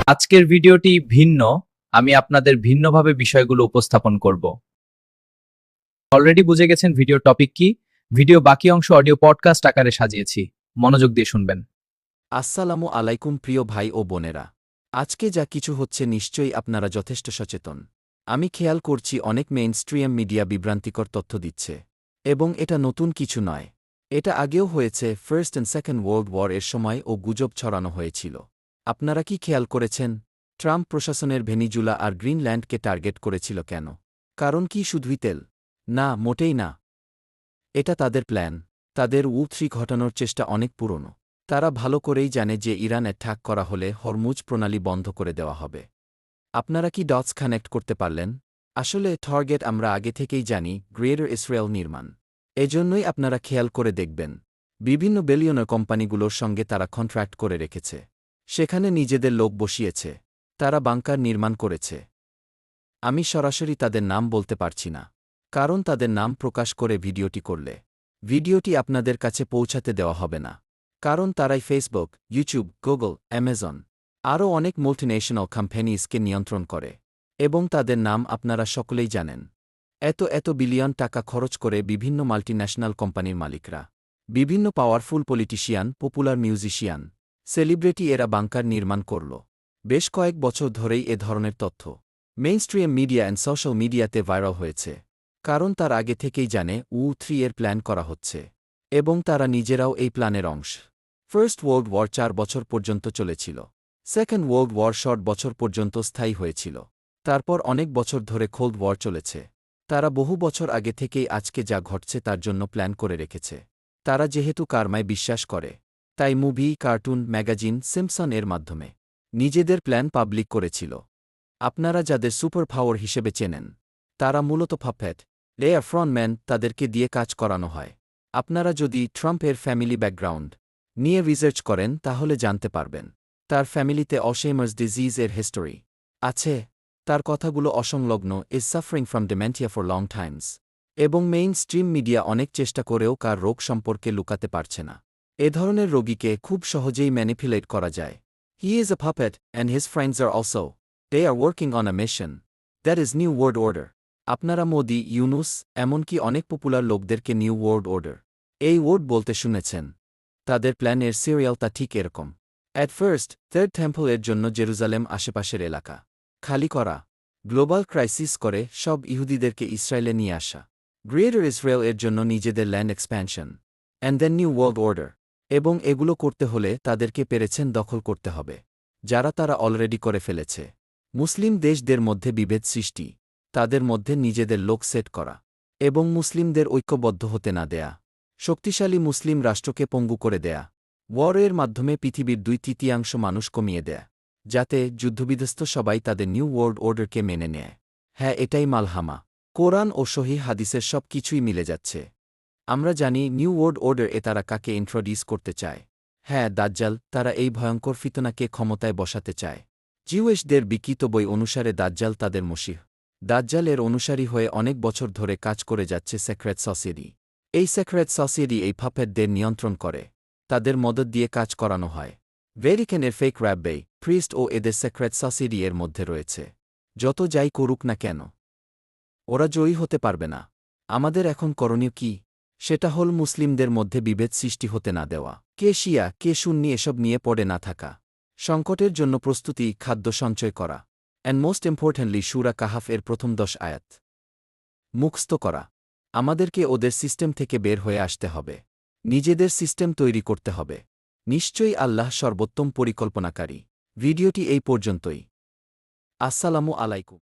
আজকের ভিডিওটি ভিন্ন। আমি আপনাদের ভিন্নভাবে বিষয়গুলো উপস্থাপন করব। অলরেডি বুঝে গেছেন ভিডিওর টপিক কি। ভিডিও বাকি অংশ অডিও পডকাস্ট আকারে সাজিয়েছি, মনোযোগ দিয়ে শুনবেন। আসসালামু আলাইকুম প্রিয় ভাই ও বোনেরা। আজকে যা কিছু হচ্ছে নিশ্চয়ই আপনারা যথেষ্ট সচেতন। আমি খেয়াল করছি অনেক মেইনস্ট্রিম মিডিয়া বিভ্রান্তিকর তথ্য দিচ্ছে। এবং এটা নতুন কিছু নয়। এটা আগেও হয়েছে, first and second world war এর সময় ও গুজব ছড়ানো হয়েছিল। আপনারা কি খেয়াল করেছেন ট্রাম্প প্রশাসনের ভেনিজুলা আর গ্রিনল্যান্ডকে টার্গেট করেছিল কেন? কারণ কি শুধুই তেল? না, মোটেই না। এটা তাদের প্ল্যান। তাদের U3 ঘটানোর চেষ্টা অনেক পুরনো। তারা ভালো করেই জানে যে ইরান অ্যাটাক করা হলে হরমুজ প্রণালী বন্ধ করে দেওয়া হবে। আপনারা কি ডটস কানেক্ট করতে পারলেন? আসলে টার্গেট আমরা আগে থেকেই জানি, গ্রেটার ইসরায়েল নির্মাণ। এজন্যই আপনারা খেয়াল করে দেখবেন বিভিন্ন বিলিয়নার কোম্পানিগুলোর সঙ্গে তারা কন্ট্রাক্ট করে রেখেছে। সেখানে নিজেদের লোক বসিয়েছে। তারা বাংকার নির্মাণ করেছে। আমি সরাসরি তাদের নাম বলতে পারছি না, কারণ তাদের নাম প্রকাশ করে ভিডিওটি করলে ভিডিওটি আপনাদের কাছে পৌঁছাতে দেওয়া হবে না। কারণ তারাই ফেসবুক, ইউটিউব, গুগল, অ্যামাজন আরও অনেক মাল্টিন্যাশনাল কোম্পানিজকে নিয়ন্ত্রণ করে। এবং তাদের নাম আপনারা সকলেই জানেন। এত বিলিয়ন টাকা খরচ করে বিভিন্ন মাল্টিন্যাশনাল কোম্পানির মালিকরা, বিভিন্ন powerful politician, popular musician, celebrity এরা বাংকার নির্মাণ করল। বেশ কয়েক বছর ধরেই এ ধরনের তথ্য মেইনস্ট্রিম মিডিয়া অ্যান্ড সোশ্যাল মিডিয়াতে ভাইরাল হয়েছে। কারণ তার আগে থেকেই জানে U3 এর প্ল্যান করা হচ্ছে। এবং তারা নিজেরাও এই প্ল্যানের অংশ। ফার্স্ট ওয়ার্ল্ড ওয়ার 4 বছর পর্যন্ত চলেছিল। সেকেন্ড ওয়ার্ল্ড ওয়ার শর্ট বছর পর্যন্ত স্থায়ী হয়েছিল। তারপর অনেক বছর ধরে কোল্ড ওয়ার চলেছে। তারা বহু বছর আগে থেকেই আজকে যা ঘটছে তার জন্য প্ল্যান করে রেখেছে। তারা যেহেতু কার্মায় বিশ্বাস করে, তাই মুভি, কার্টুন, ম্যাগাজিন, সিম্পসন এর মাধ্যমে নিজেদের প্ল্যান পাবলিক করেছিল। আপনারা যাদের সুপার পাওয়ার হিসেবে চেনেন, তারা মূলত পাপেট, ফ্রন্টম্যান, তাদেরকে দিয়ে কাজ করানো হয়। আপনারা যদি ট্রাম্পের ফ্যামিলি ব্যাকগ্রাউন্ড নিয়ে রিসার্চ করেন তাহলে জানতে পারবেন তার ফ্যামিলিতে অলঝেইমার্স ডিজিজ এর হিস্টোরি আছে। তার কথাগুলো অসংলগ্ন, is suffering from dementia for long times. এবং মেইন স্ট্রিম মিডিয়া অনেক চেষ্টা করেও কার রোগ সম্পর্কে লুকাতে পারছে না। এ ধরনের রোগীকে খুব সহজেই ম্যানিপুলেট করা যায়। He is a puppet and his friends are also. They are working on a mission. That is New World Order. আপনারা মোদি, ইউনুস, এমনকি অনেক পপুলার লোকদেরকে নিউ ওয়ার্ল্ড অর্ডার এই ওয়ার্ড বলতে শুনেছেন। তাদের প্ল্যানের সিরিয়ালটা ঠিক এরকম। অ্যাট ফার্স্ট, থার্ড টেম্পল এর জন্য জেরুজালেম আশেপাশের এলাকা খালি করা। গ্লোবাল ক্রাইসিস করে সব ইহুদিদেরকে ইসরায়েলে নিয়ে আসা। গ্রেটার ইসরায়েল এর জন্য নিজেদের land expansion. And then new world order. এবং এগুলো করতে হলে তাদেরকে পেরেছেন দখল করতে হবে, যারা তারা অলরেডি করে ফেলেছে। মুসলিম দেশদের মধ্যে বিভেদ সৃষ্টি, তাদের মধ্যে নিজেদের লোক সেট করা, এবং মুসলিমদের ঐক্যবদ্ধ হতে না দেয়া, শক্তিশালী মুসলিম রাষ্ট্রকে পঙ্গু করে দেয়া, ওয়ারের মাধ্যমে পৃথিবীর 2/3 মানুষ কমিয়ে দেয়া, যাতে যুদ্ধবিধ্বস্ত সবাই তাদের নিউ ওয়ার্ল্ড অর্ডারকে মেনে নেয়। হ্যাঁ, এটাই মালহামা। কোরআন ও সহিহ হাদিসের সব কিছুই মিলে যাচ্ছে। আমরা জানি নিউ ওয়ার্ল্ড অর্ডার এ তারা কাকে ইন্ট্রোডিউস করতে চায়। হ্যাঁ, দাজ্জাল। তারা এই ভয়ঙ্কর ফিতনাকে ক্ষমতায় বসাতে চায়। জিউসদের বিকৃত বই অনুসারে দাজ্জাল তাদের মসিহ। দাজ্জাল এর অনুসারী হয়ে অনেক বছর ধরে কাজ করে যাচ্ছে সেক্রেট সোসাইটি। এই সেক্রেট সোসাইটি এই পাপেটদের নিয়ন্ত্রণ করে। তাদের মদত দিয়ে কাজ করানো হয়। ভ্যাটিকানের ফেক রাব্বে, প্রিস্ট ও এদের সেক্রেট সোসাইটি এর মধ্যে রয়েছে। যত যাই করুক না কেন, ওরা জয়ী হতে পারবে না। আমাদের এখন করণীয় কি? সেটা হল মুসলিমদের মধ্যে বিভেদ সৃষ্টি হতে না দেওয়া। কে শিয়া, কে সুন্নি এসব নিয়ে পড়ে না থাকা। সংকটের জন্য প্রস্তুতি, খাদ্য সঞ্চয় করা। অ্যান্ড মোস্ট ইম্পর্ট্যান্টলি সূরা কাহাফ এর প্রথম 10 আয়াত মুখস্থ করা। আমাদেরকে ওদের সিস্টেম থেকে বের হয়ে আসতে হবে। নিজেদের সিস্টেম তৈরি করতে হবে। নিশ্চয়ই আল্লাহ সর্বোত্তম পরিকল্পনাকারী। ভিডিওটি এই পর্যন্তই। আসসালামু আলাইকুম।